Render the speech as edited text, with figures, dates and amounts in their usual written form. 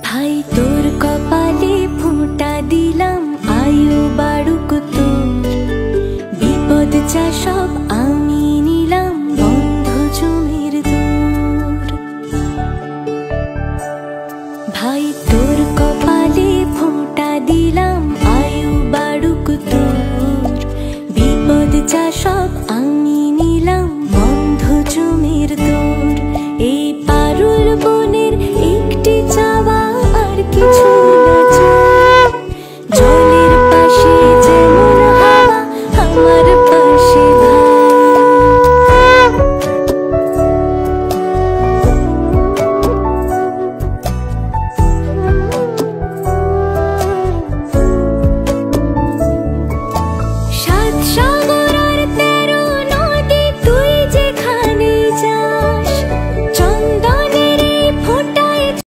ভাই তোর কপালে ফোঁটা দিলাম, আয়ু বাড়ুক তোর, বিপদ যা সব